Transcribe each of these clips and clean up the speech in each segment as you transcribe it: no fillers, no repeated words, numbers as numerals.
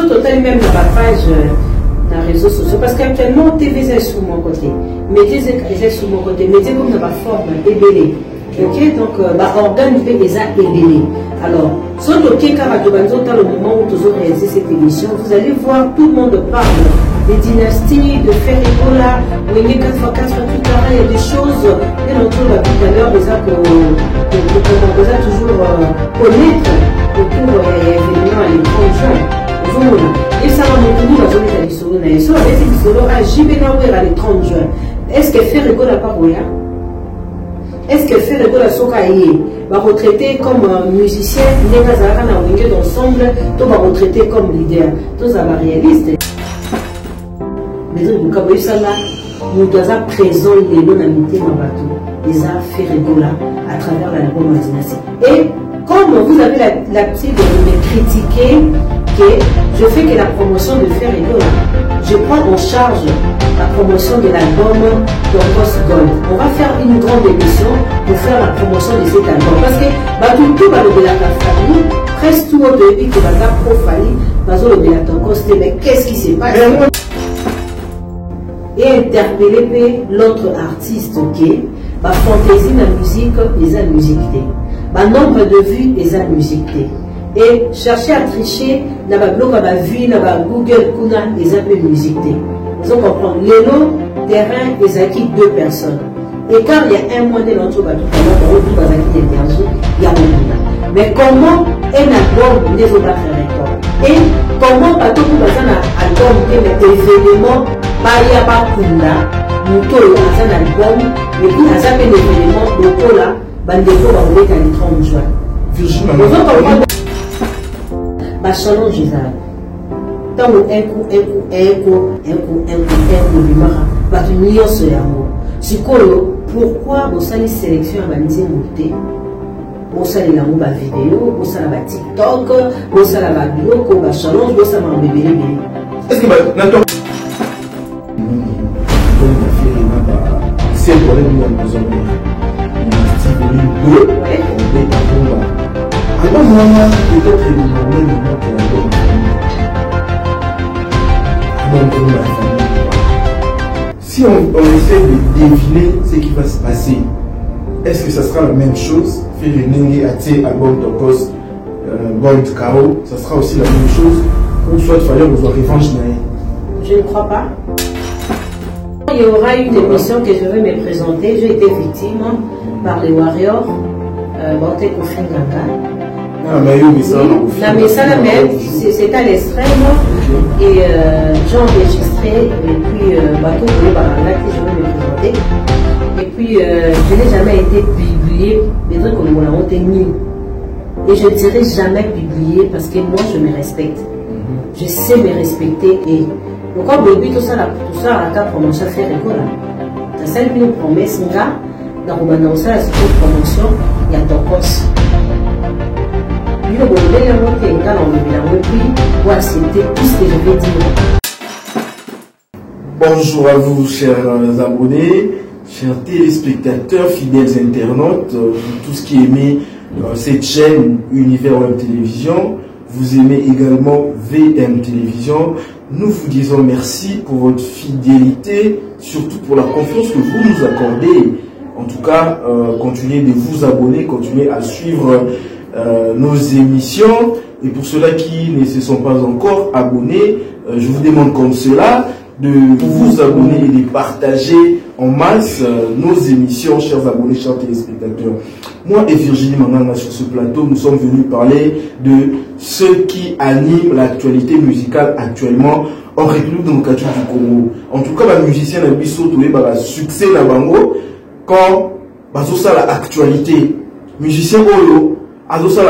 soit total même dans la page dans les réseaux sociaux, parce qu'actuellement TV est sur mon côté, métier est sur mon côté, métier comme dans la forme ébélé. Ok, donc organe fait des actes ébélé. Alors, soit ok, quand le moment où vous aurez réalisé cette émission, vous allez voir tout le monde parle des dynasties, de Ferrigola, où il y a 4x4, tout ça, il y a des choses, et l'on trouve tout à l'heure, que vous avez toujours connaître autour des événements à l'étranger juin. Et ça va nous donner la zone de l'Issolo. L'Issolo avec l'Issolo à Jibenaouer à l'étranger juin. Est-ce que Ferrigola pas quoi? Est-ce que Ferrigola Sokaye va retraiter comme musicien, Negazara na Wenge d'ensemble, tout va retraiter comme leader, tout ça va réaliste. Mais donc, vous ça là, nous devons présent les lots d'amitié dans bateau, les arts Ferrigola à travers l'album Dynastie. Et comme vous avez l'habitude de me critiquer, que je fais que la promotion de Ferrigola, je prends en charge la promotion de l'album Dorcos Gold. On va faire une grande émission pour faire la promotion de cet album. Parce que tout va le de la famille, presque tout au début que va faire profaler, va le de la Dorcos, mais qu'est-ce qui s'est passé? Et interpeller l'autre artiste qui va fantaisie la musique les a musiqué, va nombre de vues les a musiqué, et chercher à tricher n'a pas blog à ma vue n'a pas Google kuna les a peu musiqué. Vous comprenez les lots terrain les acquis deux personnes, et quand il y a un mois de l'entreprise tout va acquis d'énergie il y a beaucoup. Mais comment un album des autres faire et comment pas tout un album qui est événement Baya Bakunda, Muto a un album, mais puis à un événement, le Kola, Bandeko va rouler à l'étranger juin. Virginie, ma challenge est là. Tant un coup, va tenir ce amour. Pourquoi vous allez sélectionner à Banizé Mouté? Vous allez la mouba vidéo, vous allez la TikTok, vous allez la vidéo, vous allez la challenge, vous allez la bébé. Est-ce que c'est le problème de la maison. On est à alors, moi, peut-être que nous avons si on essaie de deviner ce qui va se passer, est-ce que ça sera la même chose? Faire une à album Dorcos Gold Kao, ça sera aussi la même chose? Ou soit il fallait qu'on soit revanche? Je ne crois pas. Il y aura une émission que je vais me présenter. J'ai été victime par les Warriors. Banté Kofi Nganga. Mais ça, c'est à l'extrême. Et j'ai enregistré. Et puis, bateau de Baranda que je vais me présenter. Et puis, je n'ai jamais été publié. Les trucs comme on a honte ni. Et je ne serai jamais publié parce que moi, je me respecte. Je sais me respecter. Et donc, quand vous tout ça, à la promotion fait Ferrigola. Ça, c'est une promesse, dans la promotion, il y a Dorcos. Il y a pour accepter tout ce que je vais dire. Bonjour à vous, chers abonnés, chers téléspectateurs, fidèles internautes, tout ce qui aimez cette chaîne Univers Web Télévision. Vous aimez également VM Télévision. Nous vous disons merci pour votre fidélité, surtout pour la confiance que vous nous accordez. En tout cas, continuez de vous abonner, continuez à suivre nos émissions. Et pour ceux-là qui ne se sont pas encore abonnés, je vous demande comme cela de vous abonner et de partager en masse nos émissions, chers abonnés, chers téléspectateurs. Moi et Virginie Manganga sur ce plateau, nous sommes venus parler de ce qui anime l'actualité musicale actuellement en République démocratique du Congo. En tout cas, les musiciens ont eu succès dans Bango quand ils ont l'actualité. Musiciens ont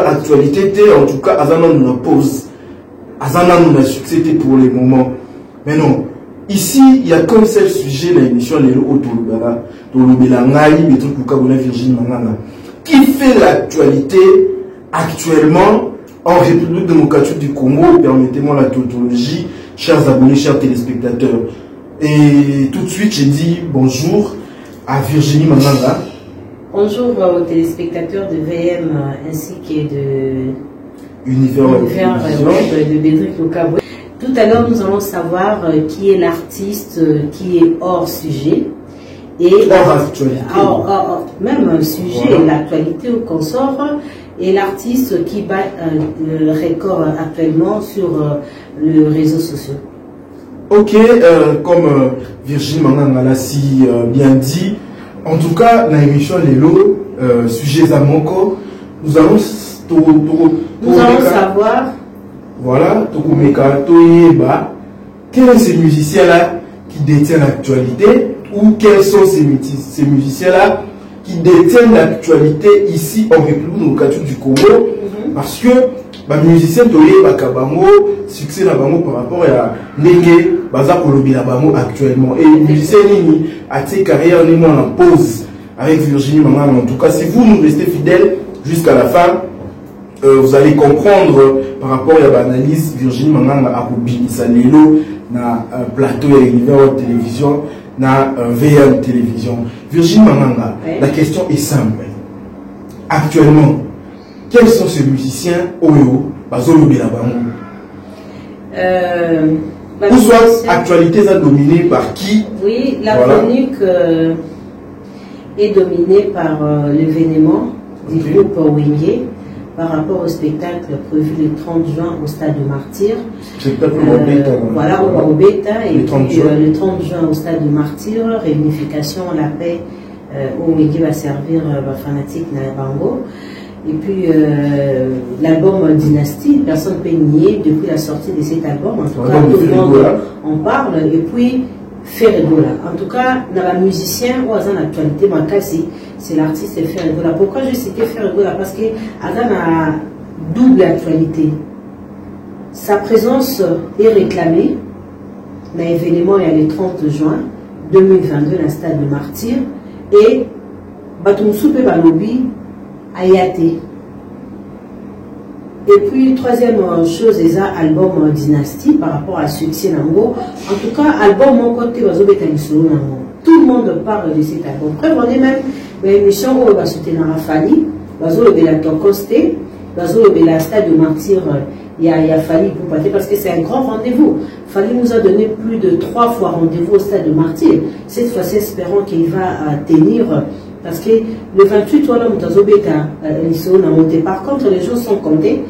l'actualité, en tout cas, ils ont une pause. Ils ont un succès pour le moment. Mais non. Ici, il y a qu'un seul sujet dans l'émission de l'Otolubala, Virginie Manganga, qui fait l'actualité actuellement en République démocratique du Congo. Permettez-moi la tautologie, chers abonnés, chers téléspectateurs. Et tout de suite, j'ai dit bonjour à Virginie Manganga. Bonjour aux téléspectateurs de VM ainsi que de Univers de Bédric Lokabwe. Tout à l'heure, nous allons savoir qui est l'artiste qui est hors sujet. Et hors actualité. Même un sujet, voilà. L'actualité au consort, et l'artiste qui bat le record actuellement sur les réseaux sociaux. Ok, comme Virginie Manganga l'a si bien dit, en tout cas, dans l'émission Lelo, sujet Zamoko, nous allons savoir. Voilà, quels sont ces musiciens-là qui détiennent l'actualité, ou quels sont ces musiciens-là qui détiennent l'actualité ici en République démocratique du Congo, parce que les musiciens ont succès par rapport à Nengue, actuellement. Et les musiciens ont carrière en pause avec Virginie Manganga. En tout cas, si vous nous restez fidèles jusqu'à la fin, vous allez comprendre par rapport à l'analyse Virginie Manganga a Bimisa Lelo na plateau et l'univers de télévision na VM télévision. Virginie Manganga, la question est simple. Actuellement, quels sont ces musiciens Oyo Bazolo Belabango? Ou soit actualité est dominée par qui? Oui, la chronique est dominée par l'événement du groupe Wenge par rapport au spectacle prévu le 30 juin au stade de Martyr. Voilà, au Barobeta, et puis le 30 juin au stade de Martyr, réunification, la paix, où Wenge va servir fanatique Nabango. Et puis l'album Dynastie, personne ne peut nier depuis la sortie de cet album. En tout cas, tout le monde en parle. Et puis Ferregola. En tout cas, dans la musicien, ou dans l'actualité, c'est l'artiste Ferregola. Pourquoi je citais Ferregola? Parce que dans a double actualité. Sa présence est réclamée. L'événement est le 30 juin 2022 dans le stade de Martyr. Et Batumsoupe Balobi Ayate. Et puis, troisième chose, c'est l'album Dynastie par rapport à succès Nango. En tout cas, album mon côté, tout le monde parle de cet album. Après, on est même l'émission où on va soutenir Fali, la Tokosté, la stade de Martyr, il y a Fali pour partir parce que c'est un grand rendez-vous. Fali nous a donné plus de 3 fois rendez-vous au stade de Martyr. Cette fois-ci, espérons qu'il va tenir. Parce que le 28, par contre, les jours sont comptés.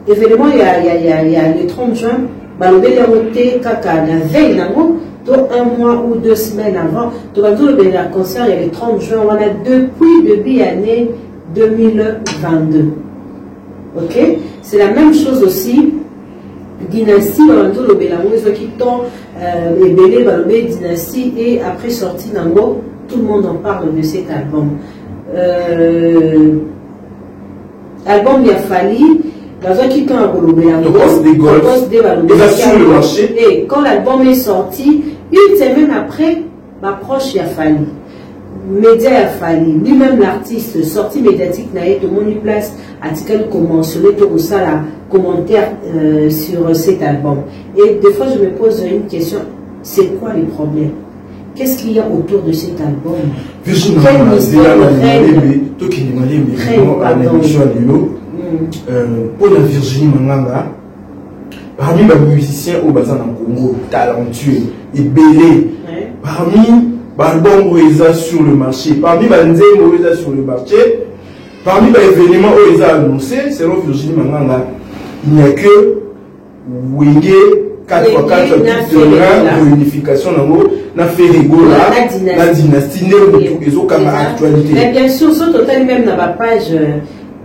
Évidemment, il y a le 30 juin, la veille, un mois ou 2 semaines avant, le concert, il y a le 30 juin, on a depuis l'année 2022. Ok? C'est la même chose aussi. Dynastie, Dynastie, et après sortie Nango, tout le monde en parle de cet album. Album il a fallu, et quand l'album est sorti, une semaine après, ma proche il a fallu. Média il a fallu. Lui-même l'artiste, sorti médiatique, tout le monde place, article conventionné, tout ça, là, commentaire sur cet album. Et des fois je me pose une question, c'est quoi les problèmes? Qu'est-ce qu'il y a autour de cet album? Virginie pour la Virginie Manganga, parmi les musiciens au Bazan en Congo, talentueux et belé, parmi les albums sur le marché, parmi les albums sur le marché, parmi les événements où ils ont annoncé, selon Virginie Manganga, il n'y a que Wenge 4x4 de réunification na Ferregola, la dynastie, les autres actualité. Mais bien sûr, ce total même dans la page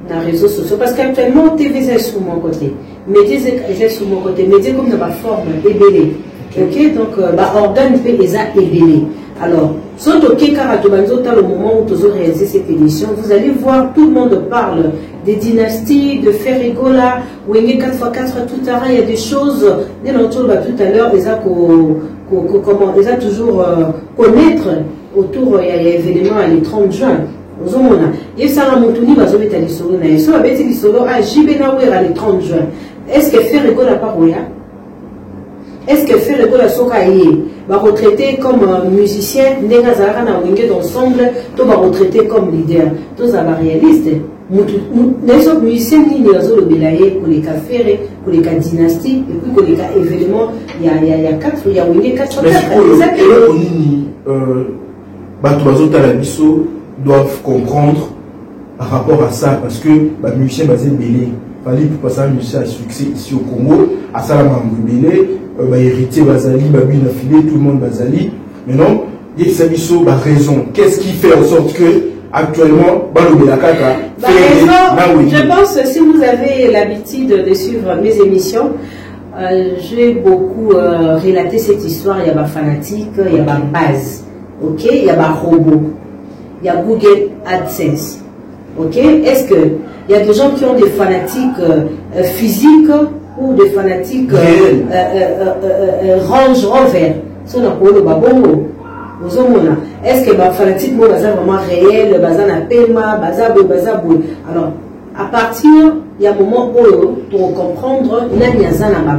dans les réseaux sociaux, parce qu'actuellement TV est sur mon côté, médias est sur mon côté, médias comme dans la forme ébélé. Ok, donc organe fait les ébélé. Alors, soit au le moment où vous réalisez cette émission, vous allez voir, tout le monde parle des dynasties, de Ferregola, Wenge 4x4, tout à l'heure, il y a des choses, tout à l'heure, ils ont toujours connaître autour, il y a événement le 30 juin. Et ça a monté le 30 juin. Est-ce que Ferregola n'a pas rien? Est-ce que Ferregola va retraiter comme musicien, d'ensemble, tout va retraiter comme leader? Tout ça va réaliste. les autres musiciens qui nous ont obélaye pour les cafés, pour les cas dynastie, et puis pour les cas événements, il y a 4, il y a 4 mais si doivent comprendre par rapport à ça, parce que les musiciens basés belé, fallait pour passer un musicien à succès ici au Congo, à Salama belé, héritier Bazali, Babi Nafilé, tout le monde Bazali. Mais non, il y a raison. Qu'est-ce qui fait en sorte que actuellement, je pense que si vous avez l'habitude de suivre mes émissions, j'ai beaucoup relaté cette histoire. Il y a des fanatiques, il y a des bases, ok, il y a des robots, il y a Google AdSense, ok. Est-ce que il y a des gens qui ont des fanatiques physiques ou des fanatiques Range Rover? C'est un peu le babongo. Est-ce que les fanatiques sont vraiment réels, alors, à partir, il y a un moment où, pour comprendre, il y a une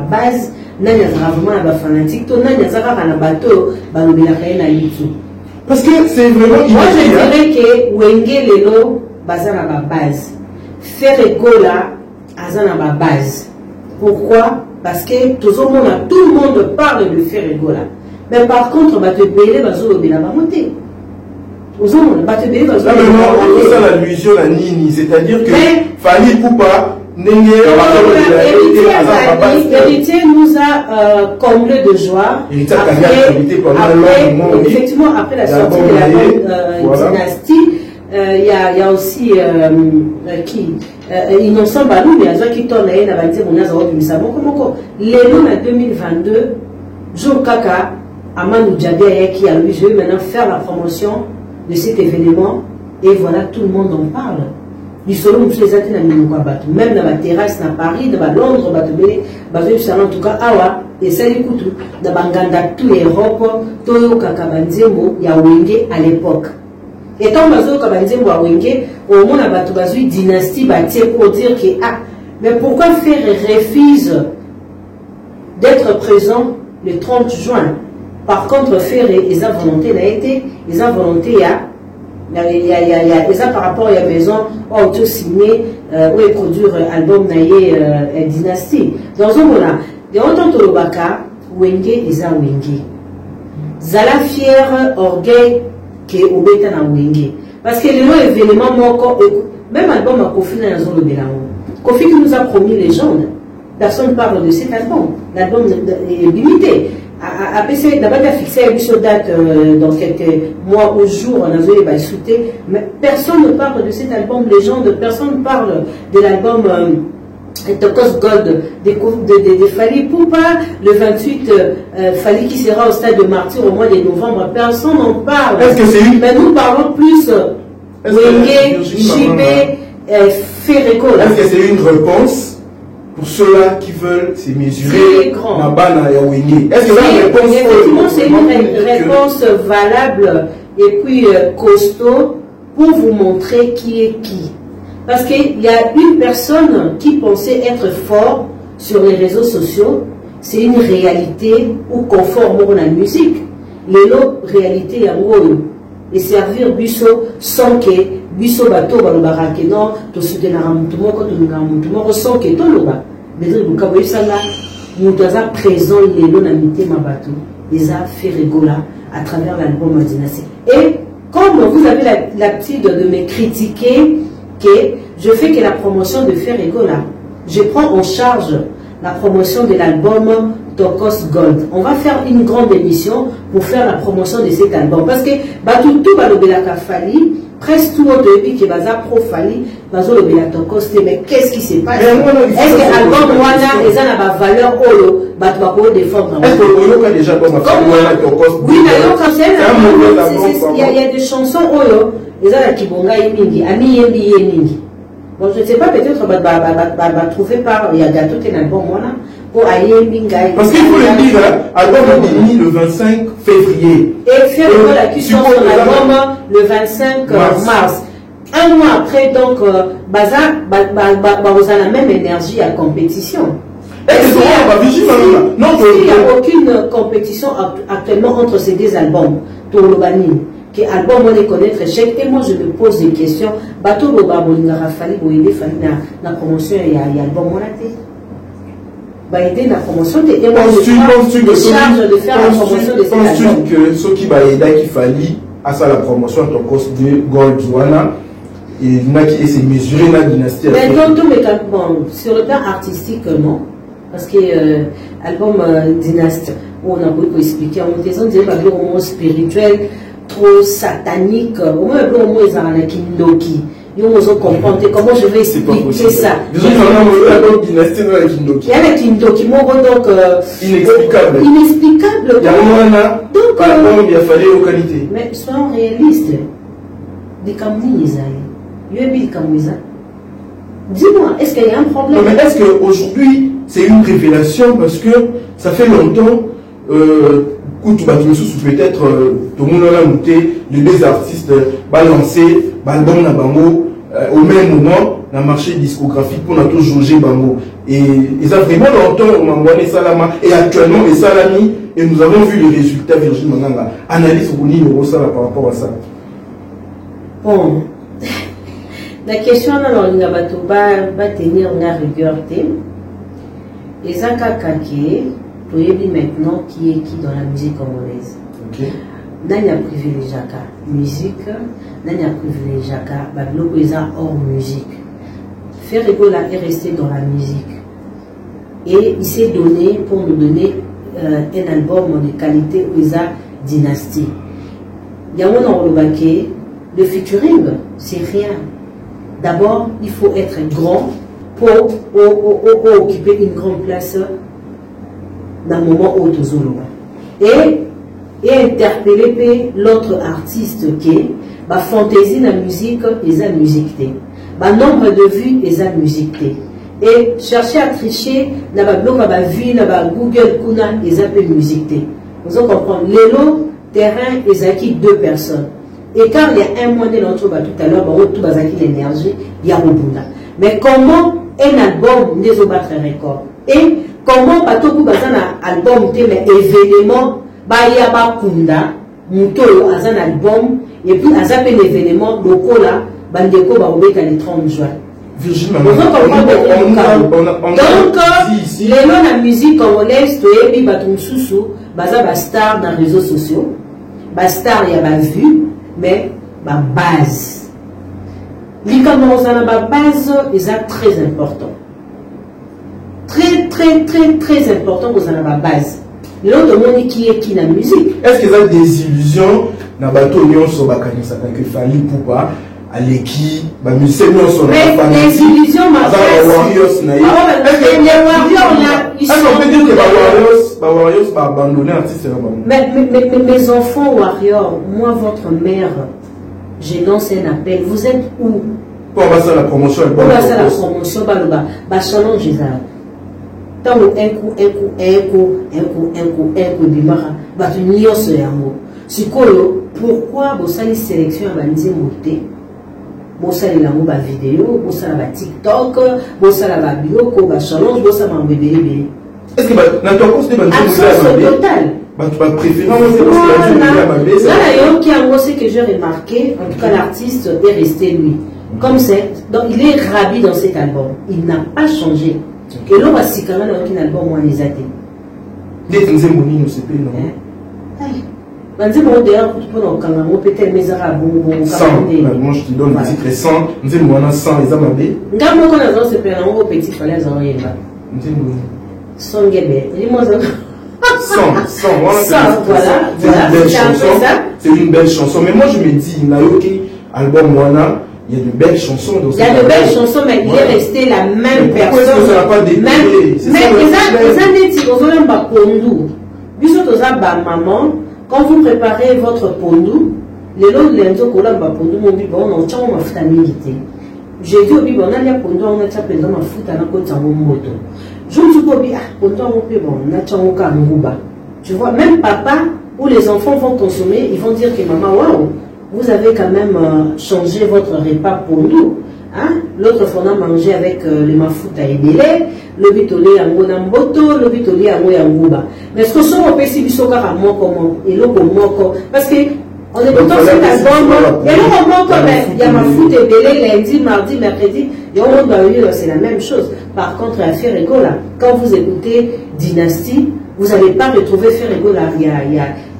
base, il y a vraiment un fanatique, il y a un bateau, parce que c'est vraiment... Moi, je dirais que Wenge Lelo, baza na base. Ferregola, aza na base. Pourquoi? Parce que tout le monde parle de Ferregola. Mais par contre, on va te béler, on va te monter. C'est l'allusion à Nini, c'est-à-dire que Fali Poupa, l'héritier nous a comblé de joie. Effectivement, après la sortie de la dynastie, il y a aussi qui Innocent Balou, mais il y a qui tourne à la les noms en 2022, Joe Kaka, Amanou Djabé qui a lui, je vais maintenant faire la promotion de cet événement et voilà, tout le monde en parle. Même dans la terrasse, dans Paris, dans Londres, en tout cas, awa, et ça les couteaux, dans Banganda, tout l'Europe, Toyo Kakabanzembo, il y a Wenge à l'époque. Et tant que Kabanzembo à Wenge, au moins, la Batoubazoui dynastie bâtie pour dire que, ah, mais pourquoi faire refuse d'être présent le 30 juin? Par contre, faire et sa volonté n'a été, et sa volonté par rapport à la maison, auto signé, où est produire album naïe dynastie. Dans un moment, de autant que le baka, Wenge et sa Wenge. Zala fier orgueil qui est au bêta na Wenge. Parce que les noms événements, même album à Kofi dans la zone de Bélaon. Kofi qui nous a promis légende. Personne ne parle de cet album. L'album est limité. APC d'abord fixé une date dans quelques mois ou jours, on a vu les sauter, mais personne ne parle de cet album légende, personne ne parle de l'album Tokos Gold de Fali Poupa, le 28 Fali qui sera au stade de Martyr au mois de novembre, personne n'en parle. Est-ce que c'est une... Mais nous parlons plus Wenge, JB, Ferreco. Est-ce que c'est une réponse pour ceux-là qui veulent se mesurer na bana ya Wenge? Est-ce que effectivement c'est une réponse valable et puis costaud pour vous montrer qui est qui? Parce qu'il y a une personne qui pensait être fort sur les réseaux sociaux, c'est une réalité ou conforme à la musique. L'élo réalité en gros et servir busso sans que biso bato balobaka ke non to soutenir mutu moko to nga mutu moko sans que to loba mais donc quand ça là mutu aza présent lelo na mitema bato eza Ferregola à travers l'album Dynastie. Et comme vous avez l'habitude de me critiquer que je fais que la promotion de Ferregola, je prends en charge la promotion de l'album Tokos Gold. On va faire une grande émission pour faire la promotion de cet album. Parce que tout va le Belaka Fali, presque tout le pays qui va pro Fali, va le Belaka Tokos. Mais qu'est-ce qui s'est passé? Est-ce que l'album Wana est une valeur Olo, va pouvoir défendre? Est-ce que Olo a déjà comme Tokos? Oui, mais il y a des chansons Olo, ils ont qui bonga mingi, ami mingi. Bon, je ne sais pas, peut-être va trouver par il y a gâteau qui est un album Wana. Parce qu'il faut le dire, album est le 25 février. Et Ferregola qui sort son album le 25 mars. Un mois après, donc, vous avez la même énergie à compétition. S'il n'y a aucune compétition actuellement entre ces deux albums, pour le Bani, que l'album on connaître échec. Et moi je me pose des questions. Bateau Boba Bolingara Fali Boyede Fali na promotion il y a album on a été. Bah aider la promotion et moi je charge de faire la promotion de cet album. Que ceux qui va aider qui fallait à ça la promotion en cause de Gold Zwana et il y a qui essaient de mesurer la dynastie. Mais donc bon, sur le plan artistique non. Parce que l'album Dynastie, on a beaucoup expliqué, on dirait que au moins spirituel, trop satanique, au moins ils ont un kindoki. Ils ont compris comment je vais expliquer ça. Il y a un kindoki, donc inexplicable. Inexplicable. Donc, il a fallu aux qualités. Mais soyons réalistes. Des Kamouisa. Dis-moi, est-ce qu'il y a un problème? Mais est-ce qu'aujourd'hui, c'est une révélation parce que ça fait longtemps peut-être tout le monde a noté les deux artistes balancés l'album na bango au même moment dans le marché discographique pour nous juger bango et ça vraiment longtemps on m'a salama et actuellement et salami et nous avons vu les résultats. Virgile Manganga analyse par rapport à ça. Bon, la question va tenir la rigueur. Et ça, pour maintenant qui est qui dans la musique congolaise. Okay. N'a privilégié la musique, n'a privilégié la hors musique. Ferregola est resté dans la musique. Et il s'est donné pour nous donner un album de qualité où il a dynastie. Il y a le featuring, c'est rien. D'abord, il faut être grand pour occuper une grande place dans le moment où tu et interpeller l'autre artiste qui est fantaisie la musique et la musique nombre de vues et la musique et chercher à tricher na blog na vue na Google kuna et la musique vous comprenez l'élo terrain et zaki deux personnes et quand il y a un mois de l'autre tout à l'heure tout bazaki l'énergie il y a Robunda mais comment un album des battre record et comment Batoku bazana album mais événement ya ba kunda muto azan album et puis azapé l'événement lokola bandeko ba obeta le 30 juin. Virgile donc les noms la musique congolaise to ebi batum susu baza ba star dans les réseaux sociaux ba star ya ba vue mais ba base likambo ozana ba base est très important. Très important que ça n'a pas base. L'autre monde qui est qui la musique. Est-ce qu'il y a des illusions dans bateau Lyon sur Bakanisa que Fali Poupa à l'équipe, bah musicien Lyon sur des illusions ma frère. Les Warriors là, ils sont. On peut dire que Warriors va abandonner artiste. Mais mes enfants Warriors, moi votre mère, je lance un appel. Vous êtes où? Pour passer la promotion. Pour passer la promotion, bah challenge les arts. Tant un coup, bimara, bah tu n'y as rien. Sikolo, pourquoi vous allez sélectionner à bandier monté? Vous allez la mouba vidéo, vous allez la TikTok, vous allez la bio, bah challenge, vous allez la bébé. Est-ce que dans ton cours de bandier total. Bah tu vas préférer c'est là qui a aussi que j'ai remarqué, en tout cas l'artiste est resté lui. Comme c'est, donc il est ravi dans cet album. Il n'a pas changé. Et l'on va s'y quand même dans un album où on les a dit. Dès que nous sommes venus, nous sommes venus. Banzi bon d'ailleurs pour nous quand on peut-être mes arabes bon 100 moi je te donne des titres 100 nous sommes moins 100 les amabé ngam ko na zo se pena on petit fallait en rien là nous sommes 100 gebe dis moi 100 voilà c'est une belle chanson mais moi je me dis Nayoki album Moana il y a de belles chansons dans il y a de belles chansons mais il est resté la même personne mais les années si vous voulez pas pondu biso toza ba maman. Quand vous préparez votre pondou, les lots de l'enzo kola ba pondou mon bibo on tient ma futa milité. J'ai dit au bibo on a les pondou on a tient pendant ma futa na ko tsango moto. Je me suis dit ah pondou on peut bon on a tient au ka nguba. Tu vois même papa ou les enfants vont consommer, ils vont dire que maman waouh, vous avez quand même changé votre repas pondou. Hein? L'autre fois on a mangé avec les mafuta et belé. Le bitolé à Monamboto, le bitolé à Moyangouba. Mais ce que sont au PCB Soka à moi comment et le moko parce que En écoutant cet album, il y a le moment quand même, il y a ma foot et belé, lundi, mardi, mercredi, c'est la même chose. Par contre, à Ferrego, là, quand vous écoutez Dynastie, vous n'allez pas retrouver Ferrego, là, il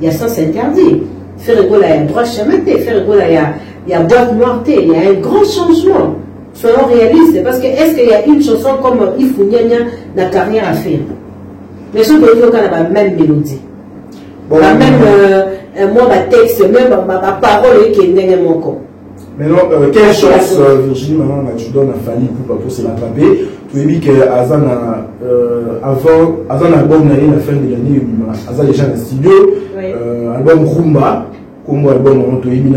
y a sens interdit. Ferrego, là, il y a droit chemin, Ferrego, là, il y a boîte noire, il y a un grand changement. Soyons réalistes, parce que est-ce qu'il y a une chanson comme Ifou Nyanya n'a carrière à faire? Mais je peux dire qu'on a la même mélodie. Bon, la même, moi, ma texte, même ma parole qui est née mon corps. Maintenant, quelle chance, Virginie, maintenant, tu donnes à Fali pour se l'attraper. Tu as dit qu'Azan avant l'album, à la fin de l'année, Azan déjà dans le studio, album Rumba, comme album, on a mis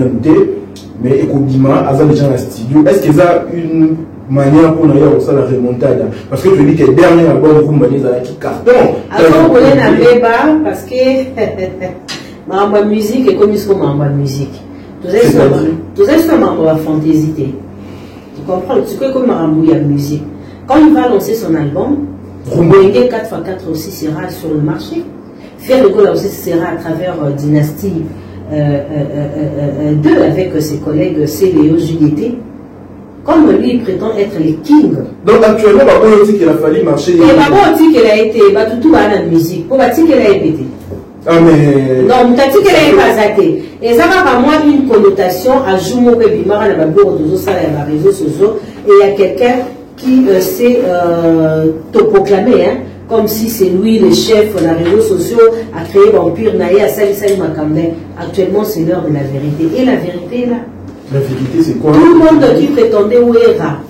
mais Ekobima, Azan déjà dans le studio. Est-ce qu'il y a une manière pour nous faire la remontade? Parce que tu dis que le dernier album Rumba, il y a qui carton. Avant, on est dans le débat parce que ma musique est comme ça, ma musique. Tout ça, c'est ma fantaisie. Tu comprends? Tu sais comme ma musique. Quand il va lancer son album, Wenge 4x4 aussi sera sur le marché. Ferrego aussi sera à travers Dynastie 2 avec ses collègues CBO JDT. Comme lui, il prétend être les kings. Donc actuellement, on dit qu'il a fallu marcher. Et on dit qu'il a été, tout à la musique. Pour dire qu'il a été. Ah mais... Non, tu as dit qu'elle n'est pas athée. Et ça va vraiment une connotation à Jumo Bimara, la Babou, les réseaux sociaux. Et il y a quelqu'un qui s'est proclamé, hein, comme si c'est lui le chef des réseaux sociaux, a créé Vampire Naïa, Sali Makambe. Actuellement, c'est l'heure de la vérité. Et la vérité, là. La vérité, c'est quoi? Tout le monde qui prétendait Ouera,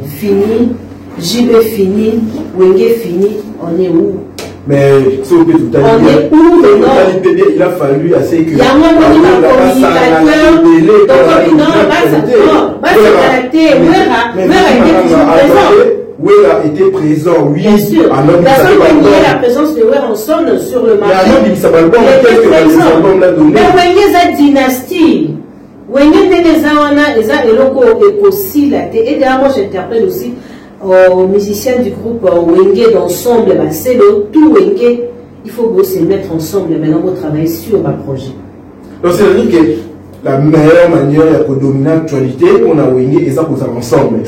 fini, JB fini, Wenge fini, on est où? Mais si on peut tout à l'heure, il a fallu assez que... Il y a un Ouera était présent, oui. Bien sûr. Personne ne niait la présence de Ouera en sonne sur le marché. Il mais Wenge a dynastie. Wenge a eloko aussi la tête. Et d'ailleurs, moi j'interpelle aussi aux musiciens du groupe Wenge d'ensemble, c'est le tout Wenge. Il faut se mettre ensemble maintenant pour travailler sur un projet. Donc c'est-à-dire que la meilleure manière de dominer l'actualité, on a Wenge et ça pour ça ensemble.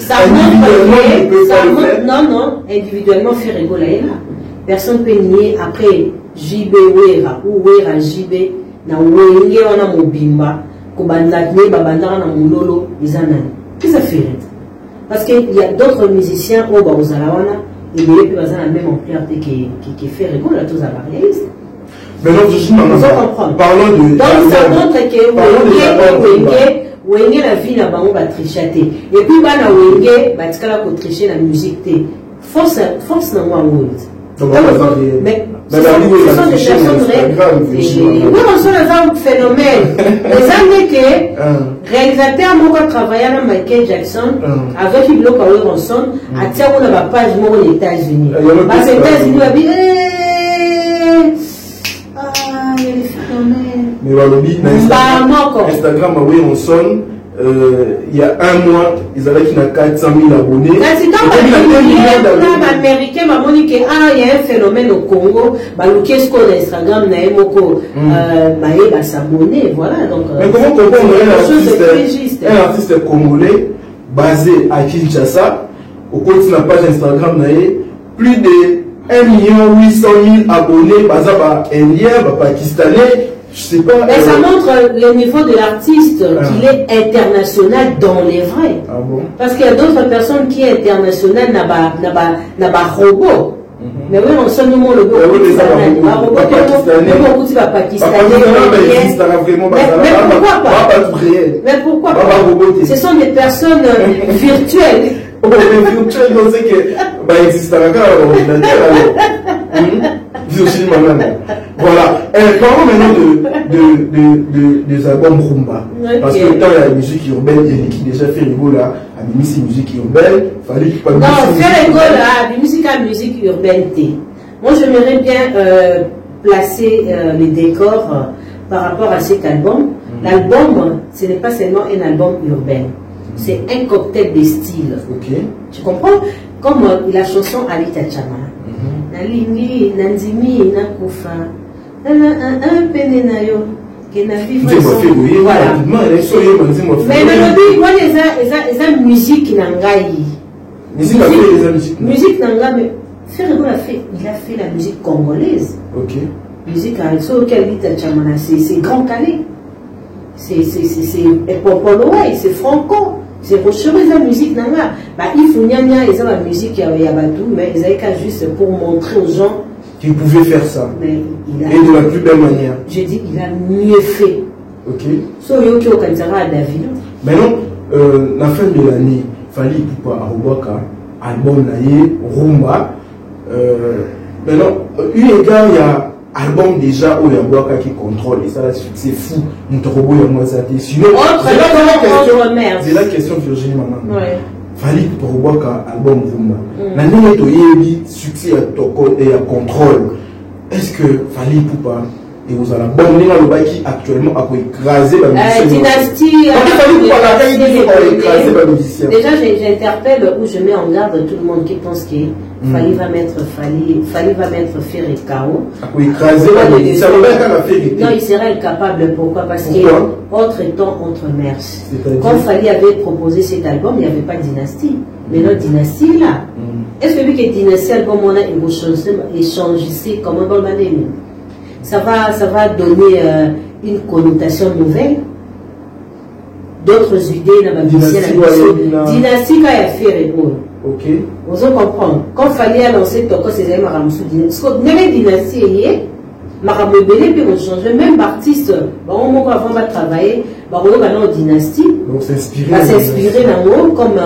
Non, individuellement Ferrego là est là. Personne ne peut nier après JB Ouera ou Ouera JB na Wenge on a Mobimba. Qu'est-ce que ça fait? Parce qu'il y a d'autres musiciens au Baozalawana et ils ont la même ampleur qui fait rigolo à tous les réalistes. Maintenant, parlons de. Donc ça montre que Wenge la vie là-bas on va tricher. Et puis na Wenge bah tu vas tricher la musique. Force na moi mais ce sont des personnes réelles. Oui, on se un phénomène. Les années que réalisateur moi travaillé à Michael Jackson avec une bloc Power Ronson à tiens on a page moi aux États-Unis. Parce que les États-Unis a dit il y a des phénomènes. Mais voilà, Instagram a oui Ronson. Il y a un mois, ils avaient 400 000 abonnés. C'est quand les Américains m'ont dit qu'il y a un phénomène au Congo, qu'est-ce qu'on a Instagram, s'abonner, voilà. Donc, mais comment comprendre un artiste congolais basé à Kinshasa, au côté de la page Instagram, plus de 1 800 000 abonnés, basé à Indien, pakistanais. Je sais pas. Mais ça montre le niveau de l'artiste, qu'il est international dans les vrais. Ah bon? Parce qu'il y a d'autres personnes qui sont internationales, n'a pas robot. Mais oui, on sonne le mot le robot pakistanais. Mais pourquoi pas? Mais pourquoi pas? Ce sont des personnes virtuelles. Virtuelles, on sait que existe voilà. Parlons maintenant des albums Rumba. Parce que quand il y a la musique urbaine, il y a qui déjà fait rigolo là, à la musique urbaine, il fallait qu'il non, faire rigolo là, la musique urbaine. Moi, j'aimerais bien placer les décors par rapport à cet album. L'album, ce n'est pas seulement un album urbain. C'est un cocktail de styles. Okay. Tu comprends? Comme la chanson Alita Chama. Nalingi, Nanzimi, Nakufa. Un pene na yo. Voilà. Mais mélodie, moi, les musique n'angaï. Musique n'angaï. Il a fait la musique congolaise. Ok. Musique avec ça, c'est Grand Calais. C'est Popoloé, c'est Franco. C'est pour choisir la musique n'angaï. Il faut ils ont la musique, il y a tout, mais ils avaient qu'à juste pour montrer aux gens qu'il pouvait faire ça. Et de la plus belle manière. J'ai dit qu'il a mieux fait. Ok. Maintenant, la fin de l'année, Fally Ipupa Arobaka, album Naye, Rumba. Maintenant, il y a album déjà où il y a Boaka qui contrôle, et ça c'est fou. Sinon, c'est la question Virginie Maman. Fally Ipupa Arobaka, album Rumba. Maintenant, il y a succès et à contrôle. Est-ce que Fally Ipupa et vous allez bon qui actuellement a écrasé la dynastie déjà j'interpelle ou je mets en garde tout le monde qui pense que Fally va mettre Fer et Kao. Non, il serait incapable. Pourquoi? Parce que autre temps, autre mers. Quand Fally avait proposé cet album, il n'y avait pas de dynastie. Mais notre dynastie est là. Est-ce que lui qui est dynastie album on a échangé comme un bon mané? Ça va donner une connotation nouvelle, d'autres idées dans la dynastie quand il a fait Régol. Ok. Vous allez comprendre. Quand Fally a lancé Toko, c'est un Maramsou dynastie. Parce que même dynastie est Maramou Belé puis on change. Même artiste, on va travailler, on va dans dynastie. Donc s'inspirer comme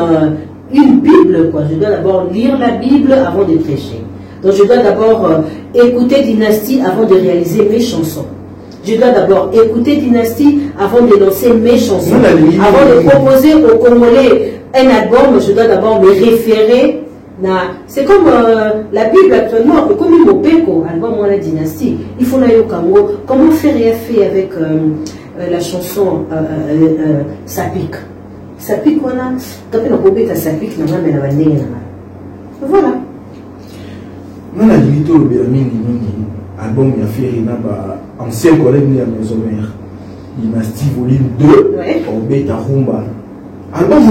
une Bible quoi. Je dois d'abord lire la Bible avant de prêcher. Donc je dois d'abord écouter Dynastie avant de réaliser mes chansons. Je dois d'abord écouter Dynastie avant de lancer mes chansons. Avant de proposer aux Congolais un album, je dois d'abord me référer. C'est comme la Bible actuellement, comme une Mopeko, album ou la Dynastie. Il faut aller au Congo. Comment faire et fait avec la chanson Sapik. Sapik, voilà. Quand on a Sapik, on a la voilà. Non, la limite au album il a fait un ancien collègue de la maison mère. Dynastie volume 2, au Beta Rumba. Album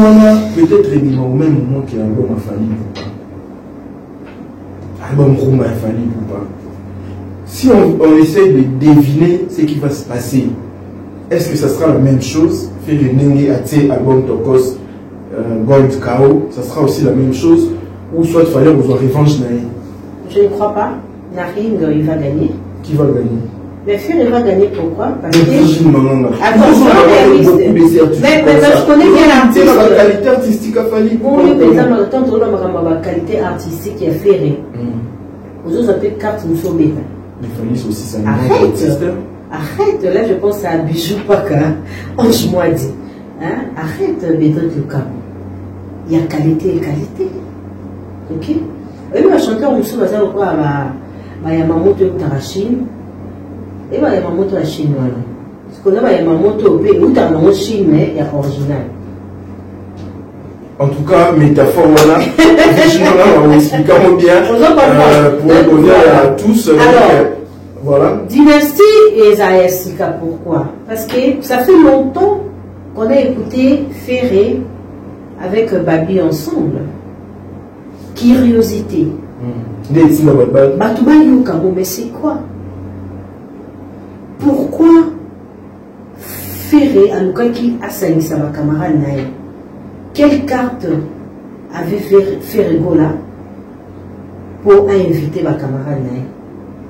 peut-être au même moment que l'album a Fally Ipupa. Album Rumba a Fally Ipupa. Si on essaie de deviner ce qui va se passer, est-ce que ça sera la même chose? Faire le Nengue Ate, album Tokos, Gold Kao, ça sera aussi la même chose? Ou soit il fallait vous en revanche naïe? Je ne crois pas. Naring, il va gagner. Qui va gagner? Bien sûr, il va gagner. Pourquoi? Parce que... Attention, mais je connais bien l'artiste. La qualité artistique a fallu. Oui, mais ça m'a tant la qualité artistique qui a fait. Aux autres, peut-être carte nous sommes bien. Les familles aussi, ça arrête, là je pense à Bijou Paka. Ange-moi dit. Arrête, Bédot le Cabo. Il y a qualité et qualité. Ok? Oui, le chanteur Moussou va dire quoi? Yamamoto Tarachine. Et Yamamoto la Chine. Parce qu'on a Yamamoto au pays où t'as un Chine, mais il y a original. En tout cas, métaphore, voilà. On explique bien pour donner à tous. Alors, voilà. Dynastie et Zayasika, pourquoi? Parce que ça fait longtemps qu'on a écouté Ferré avec Babi ensemble. Curiosité. Batouba Yukabo, mais c'est quoi? Pourquoi Ferré, Anoukaki, Asani, Sama camarade Naï? Quelle carte avait Ferré Gola pour inviter ma camarade Naï?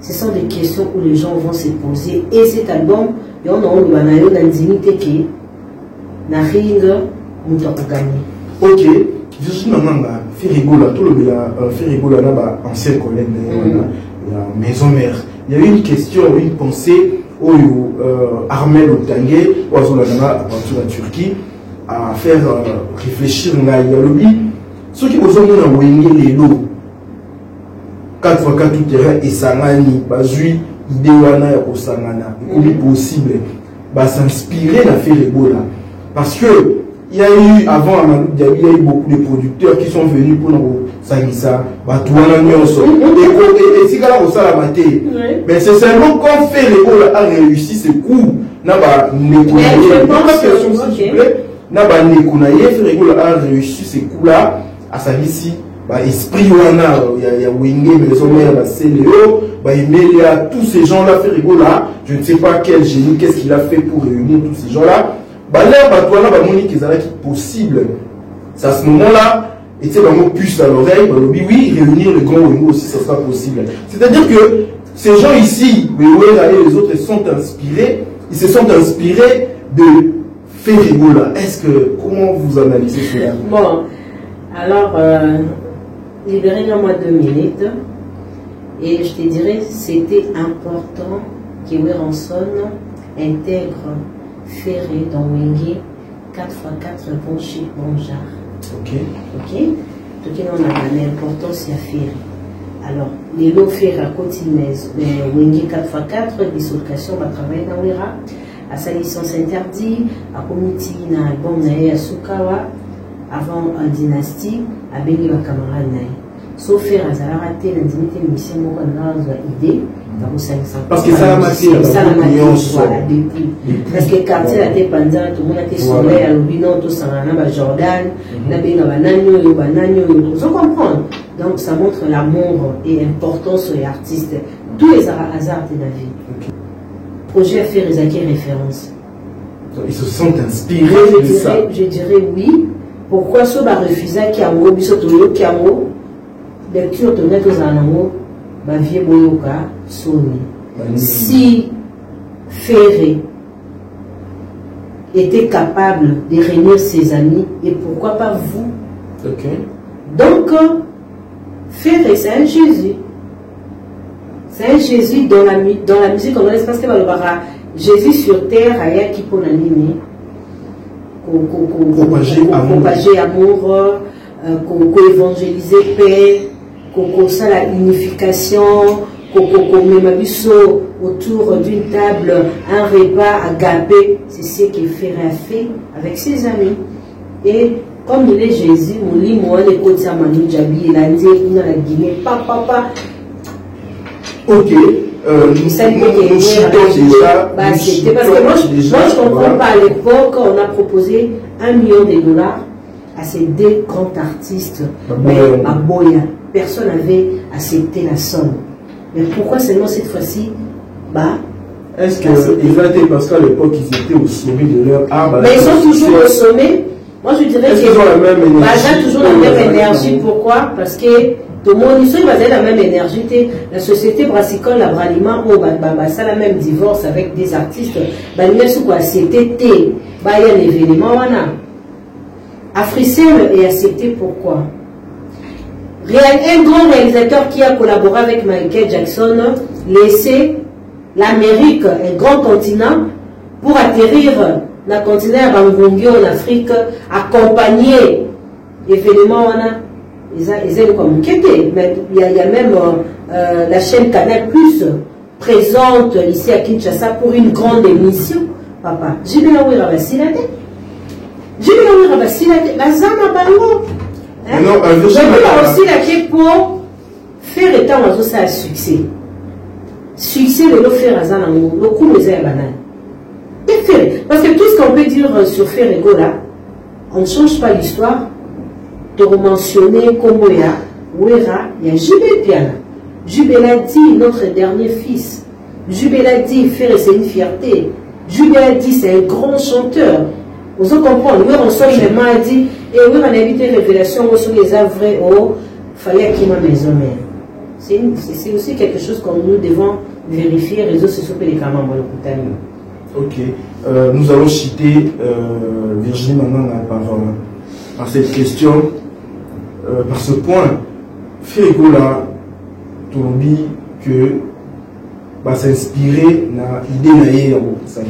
Ce sont des questions où les gens vont se poser. Et cet album, il y a une dignité qui n'a rien de gagner. Ok. Virginie Mamanga, Ferrigola, tout le Ferrigola là-bas, ancien collègue de la maison mère. Il y a eu une question, une pensée où Armel Otangé, ou à partir de la Turquie, à faire réfléchir à Yalobi. Ceux qui ont dit les lots, 4x4 tout terrain et Sangani, Bazui, Idéwana et Osangana, il est possible de s'inspirer de Ferrigola. Parce que il y a eu, avant Amadou Diaby, il y a eu beaucoup de producteurs qui sont venus pour nous Sangisa, Batouana Nyonso. Et si on a la maté. Mais c'est seulement quand Ferrigola a réussi ce coup, Naba Nekunaye, Naba Nekunaye, Ferregola a réussi ces coups-là à sa ici. Esprit wana ya wenge mais on a CNO il a tous ces gens là fait rigola je ne sais pas quel génie qu'est-ce qu'il a fait pour réunir tous ces gens là là batouana monique qui possible c'est à ce moment là et tu sais vraiment puce à l'oreille oui réunir le grand wenge aussi ça sera possible c'est à dire que ces gens ici et les autres ils se sont inspirés de faire rigola. Est-ce que comment vous analysez cela? Bon alors libérez-moi 2 minutes et je te dirais c'était important que Weranson intègre Ferré dans Wenge 4x4 bon chic bon genre. Ok. Tout qui on a l'importance à Ferré. Alors les lots Ferré à côté mais Wenge 4x4 dislocation va travailler dans Wera à sa licence interdite à comité na album na Sukawa avant un dynastie à Bengi wa camarade naï sauf faire à Zara raté la dignité mission mon canal idée dans 500 parce que ça la matière voilà depuis parce que quartier a été pendant tout le monde a été soleil à l'obino tout ça na Jordan na benga bananyo vous comprendre donc ça montre l'amour et l'importance des artistes tous les hasards de la vie. Projet à faire les acquis référence. Ils se sont inspirés de ça. Je dirais oui. Pourquoi ce va refuser qui a un bisotoyo qui a un lecture de mettre aux anneaux va vieux boyoka sonné. Si Ferré était capable de réunir ses amis et pourquoi pas vous? Donc Ferré c'est un Jésus. C'est un Jésus dans la musique congolaise parce que Jésus sur terre a qui pour l'animer. Propager amour, évangéliser paix, ça la unification, autour d'une table, un repas agapé, c'est ce qu'il ferait fait avec ses amis. Et comme il est Jésus, moi les côtés à Manu Djabi, il a dit dans la Guinée, papa. Ok. Nous citons déjà. C'était parce que moi je ne comprends pas. À l'époque, on a proposé $1 million à ces 2 grands artistes. Mais à Boya, personne n'avait accepté la somme. Mais pourquoi seulement cette fois-ci? Est-ce qu'ils ont été parce qu'à l'époque ils étaient au sommet de leur art? Mais ils sont toujours au sommet. Moi je dirais qu'ils ont la même énergie. Ils ont toujours la même énergie. Pourquoi? Parce que tout le monde ici va la même énergie. La société brassicole, la braliment, ça la même divorce avec des artistes. C'était il y a un événement. Africell est accepté pourquoi? Un grand réalisateur qui a collaboré avec Michael Jackson laissé l'Amérique, un grand continent, pour atterrir dans le continent à Bangongi en Afrique, accompagner l'événement. Ils ont communiqué, mais il y a même la chaîne Canal Plus présente ici à Kinshasa pour une grande émission. Papa, j'ai bien envie de rabassilate. La Zama Bango. Je veux aussi la clé pour faire état dans ça à succès. Succès de l'eau faire à Zanango, le coup de banane. Parce que tout ce qu'on peut dire sur Ferrego là, on ne change pas l'histoire. De mentionner Komoya, Wera, il y a Jubé Piana. Jubé l'a dit, notre dernier fils. Jubé l'a dit, Ferré c'est une fierté. Jubé l'a dit, c'est un grand chanteur. Vous comprenez, oui, on sort vraiment a dit, et oui, on a évité révélation sur les œuvres, oh, fallait qu'il m'a maison mère. C'est aussi quelque chose que nous devons vérifier, réseaux sociaux et les caméras. Ok, nous allons citer Virginie Mananga par cette question. Par ce point, Ferregola, Tolobi, que s'inspirer dans l'idée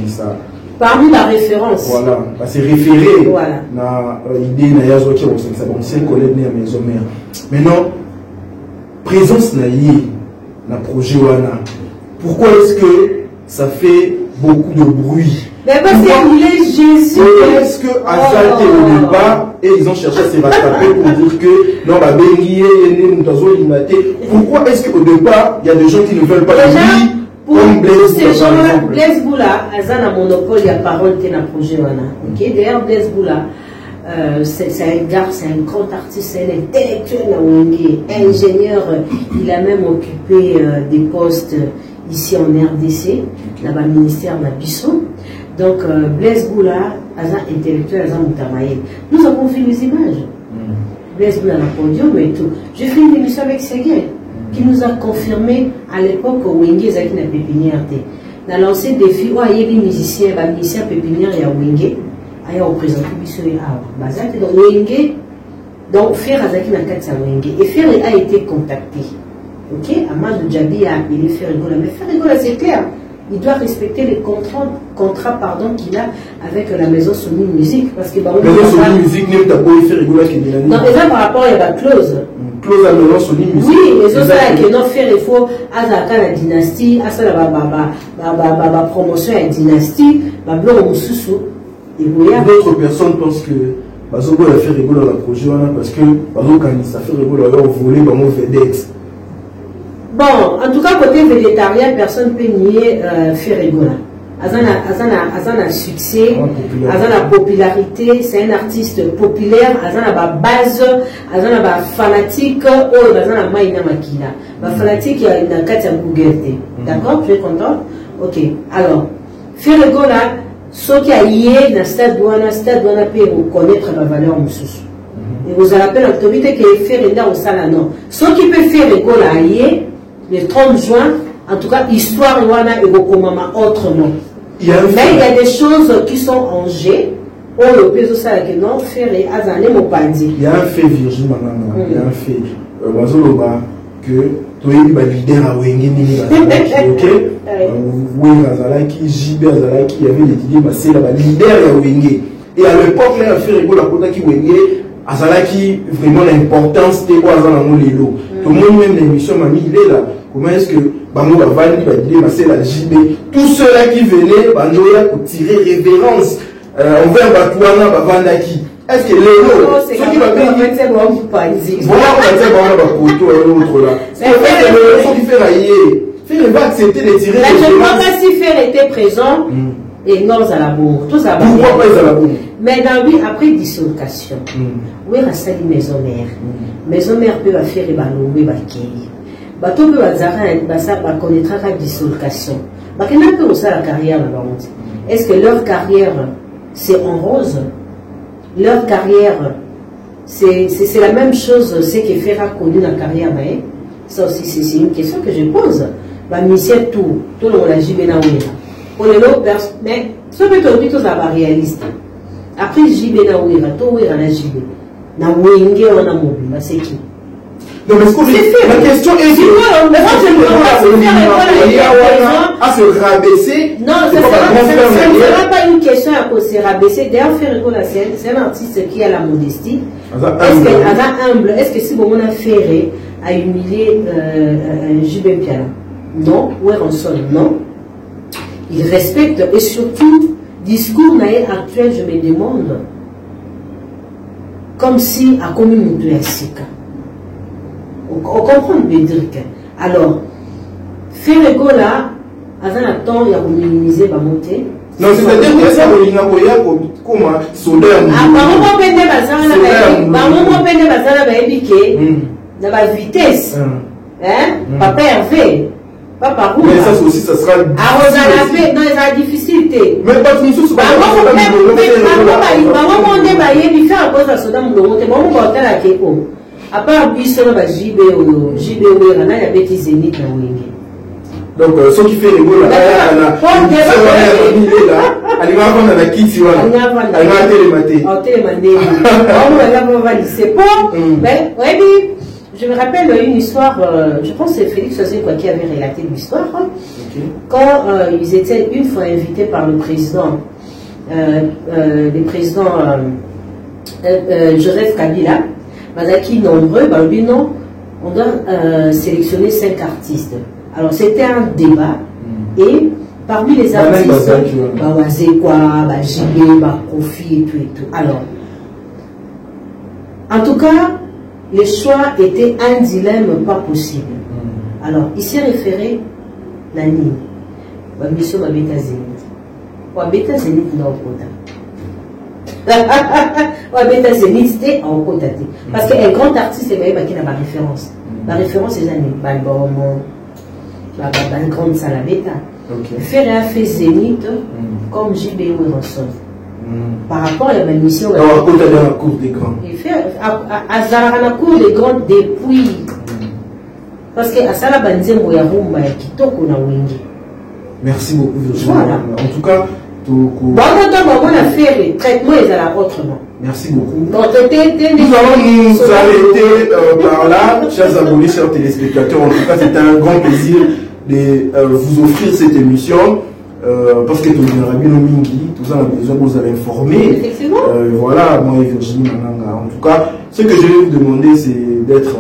ça. Parmi la référence. Voilà, c'est référé dans l'idée qui est ancien collègue à maison mère. Maintenant, présence dans le projet Wana. Pourquoi est-ce que ça fait beaucoup de bruit? Mais parce qu'il est Jésus. Est-ce que Azal était au départ et ils ont cherché à se rattraper pour dire que non, pourquoi est-ce qu'au départ il y a des gens qui ne veulent pas de lui? Pour tous ces gens-là, Blaise Boula, ils ont un monopole, il y a parole qui est dans le projet. Okay? D'ailleurs, Blaise Boula, c'est un gars, c'est un grand artiste, c'est un intellectuel, ingénieur. Il a même occupé des postes ici en RDC, dans le ministère de la Bissau. Donc, Blaise Boula, un intellectuel, nous avons vu les images. Blaise Boula, le podium et tout. J'ai fait une émission avec Séguin, qui nous a confirmé à l'époque où Wenge est une pépinière. On a lancé des filles, il y a des musiciens pépinières, il y a Wenge. Il y a représenté donc Wenge, donc Fer Azaki na Katsa Wenge. Et Fer a été contacté. Ok, Amadou Djabi a appelé Fer Rigola. Mais Fer Rigola, c'est clair. Il doit respecter les contrats qu'il a avec la maison Sony Musique. Parce que la maison Sony Musique n'est pas pour Fer Rigola qui est non, mais ça par rapport à la clause. Clause à la maison Sony Musique. Oui, les autres, que non faire il faut à la dynastie, à la promotion à la dynastie, à la Moussoussou. D'autres personnes pensent que Bazogo a fait rigoler dans le projet parce que Bazogo ça fait rigoler à voler dans mon vedette. Bon, en tout cas, côté végétarien, personne ne peut nier faire rigoler. Azana succès, Azana popularité, c'est un artiste populaire, Azana base, Azana fanatique, oh, Azana maïna makina. Fanatique, il y a une carte à Google. D'accord? Tu es content? Ok. Alors, faire rigoler. Ce qui a lié dans stade douane peut reconnaître la valeur mususu. Et vous rappelez l'autorité qui est fait au salon. Ce qui peut faire l'école à lié le 30 juin, en tout cas, histoire et Gokomama autrement. Mais il y a des choses qui sont en jeu. Oh, le peso ça que non, faire et azané mon pandi. Il y a un fait Virgin Manana, il y a un fait. Mazoloba que tu es leader à Wengini, ok? Oui, Azalaki, JB Azalaki, il y avait les idées, mais c'est la leader à Wengé. Et à l'époque, là, il a fait rigoler la Kota qui Wengé, Azalaki, vraiment l'importance de quoi Azalamo Lelo. Tout le monde, même l'émission, m'a mis, il est là. Comment est-ce que Bango va valider, va dire, c'est la JB. Tous ceux-là qui venaient, Bangoya, pour tirer révérence envers Batouana, Bavandaki. Est-ce que Lélo, ceux qui va payer, voilà, on va dire, l'autre là. C'est ceux qui fait railler. Faire va accepter de tirer. Mais je ne crois pas si Fer était présent et non à la bourre. Pourquoi pas à la bourre? Mais dans lui, après dislocation, oui, il reste une maison mère. Maison mère peut faire et balouer, bakéi. Bateau peut connaîtra la dislocation. Bakena peut aussi la carrière là-bas. Est-ce que leur carrière, c'est en rose? Leur carrière, c'est la même chose, c'est que Fer a connu la carrière. Ça aussi, c'est une question que je pose. Tout le monde a JB na ouira. On est là, mais ce que tu as dit, tout ça va réaliste. Après JB na ouira, tout ouira na JB. Na ouingue, on a mobile, c'est qui? Non, mais la question est si à se rabaisser. Non, ce ne sera pas une question à se rabaisser. D'ailleurs, c'est un artiste qui a la modestie. Est-ce humble? Est-ce que si on a fait à humilier JB Piala? Non, où est en sol? Non. Il respecte et surtout, discours actuel, je me demande, comme si à commune de Sika. On comprend le Bédric. Alors, faire le là, avant un temps, il y a minimiser ma montée. Non, c'est-à-dire que ça, il y a comme solaire. Ah, par moment, la vitesse. Papa Hervé. Papa Roux. Mais ça aussi, ça sera. Ah, vous avez non, il y a difficulté. Mais pas tout ça. À part Bissau, JB, il y a des zéniths. Donc, ceux qui fait les mots là, elle va vendre la kit, elle va télémater. C'est bon, mais oui, je me rappelle une histoire, je pense que c'est Félix Osé qui avait relaté l'histoire, quand ils étaient une fois invités par le président, Joseph Kabila, qui nombreux, lui non, on doit sélectionner 5 artistes. Alors c'était un débat et parmi les artistes, Wazekwa, JB, Kofi et tout. Alors, en tout cas, le choix était un dilemme pas possible. Alors, il s'est référé Nani. mission ma bêta zénith. Wa bêta zénith na okota. Wa bêta zénith c'était en okota. Parce qu'un grand artiste est qui n'a pas référence. La référence c'est un album, une grande salle à bêta. Faire un fait zénith comme JB Wilson. Par rapport à la mission. Alors, à la cour des grands. Et faire à la cour des grands depuis. Parce que à ça la banzembo ya rumba ya kitoko na wingi. Merci beaucoup Virginie. Voilà. En tout cas, bon on a fait le traitement et à autrement. merci beaucoup. Donc, nous allons nous arrêter par là, chers abonnés, chers téléspectateurs. En tout cas, c'est un grand plaisir de vous offrir cette émission. Parce que tout le monde a besoin de vous informer. Voilà, moi et Virginie Mananga. En tout cas, ce que je vais vous demander, c'est d'être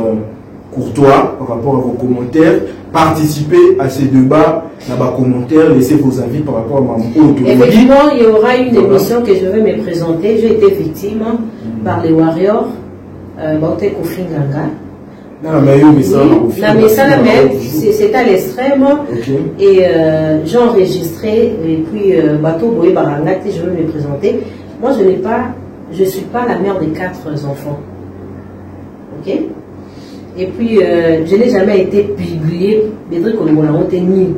courtois par rapport à vos commentaires. Participer à ces débats, dans vos commentaires, laissez vos avis par rapport à ma autonomie. Effectivement, il y aura une émission que je vais me présenter. J'ai été victime par les Warriors. Baote Kofi Nganga. C'est à l'extrême et j'ai enregistré et puis Bateau Boé Barangate, je veux me présenter. Moi je suis pas la mère de 4 enfants. Ok? Et puis je n'ai jamais été publiée, des trucs comme on ni.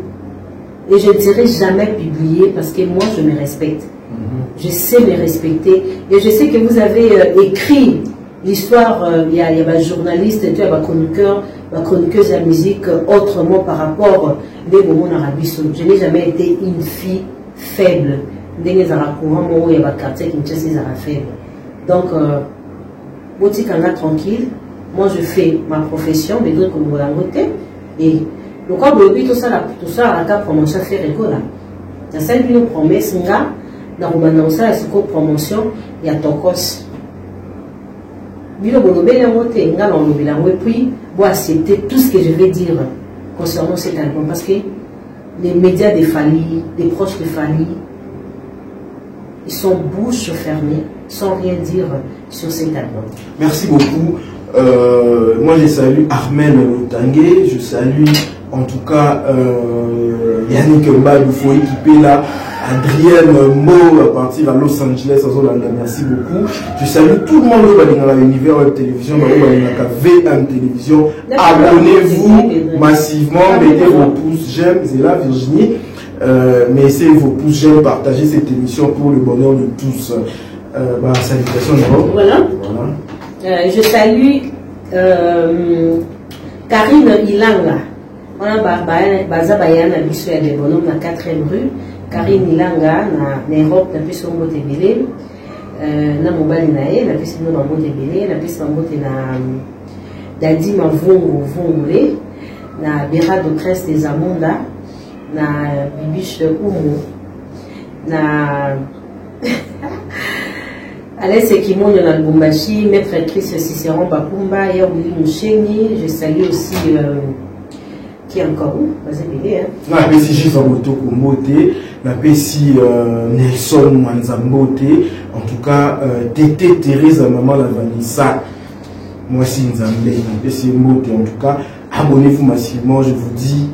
Et je ne serai jamais publiée parce que moi je me respecte. Je sais me respecter et je sais que vous avez écrit l'histoire, il y a un journaliste, il y a un chroniqueur, une chroniqueuse de la musique autrement par rapport des moments en Arabie Saoudite. Je n'ai jamais été une fille faible. Il y a un quartier qui me faible. Donc, boutique en a tranquille. Moi, je fais ma profession, mais d'autres comme vous la voté. Et le quoi, tout ça, à la promotion fait école. Il y a une promesse, dans la promotion, il y a Tokos. Et puis, vous accepter tout ce que je vais dire concernant cet album. Parce que les médias de Fally, les proches de Fally, ils sont bouche fermée, sans rien dire sur cet album. Merci beaucoup. Moi, je salue Armel Tanguay, je salue en tout cas Yannick Mbadou, faut équiper là. Adrienne Mo à partir à Los Angeles, merci beaucoup. Je salue tout le monde dans l'univers web télévision, VM télévision. Abonnez-vous massivement, mettez vos pouces j'aime, c'est là Virginie. Mettez vos pouces j'aime, partagez cette émission pour le bonheur de tous. Salutations. Voilà. Je salue Karine Ilanga. On a Bazabayana Bissou de Bonhomme, la 4e rue. Karine Ilanga, na Europe, na piste en bote belé, na mobile nae, na piste en bote belé, na piste en bote na Dadima Vongole, na Bera de Crest des Amonda, na Bibiche Oumo, na Alain Sekimon na Lubumbashi, Maître Chris Cicéron Bakumba, Yaouli Moucheni, je salue aussi qui est encore où? La PCJ Vamoto Kumbote, la PCJ Nelson Mwanzambote, en tout cas, Tété Thérèse, maman la Vanessa, moi c'est Nzambe, la PCJ Mbote, en tout cas, abonnez-vous massivement, je vous dis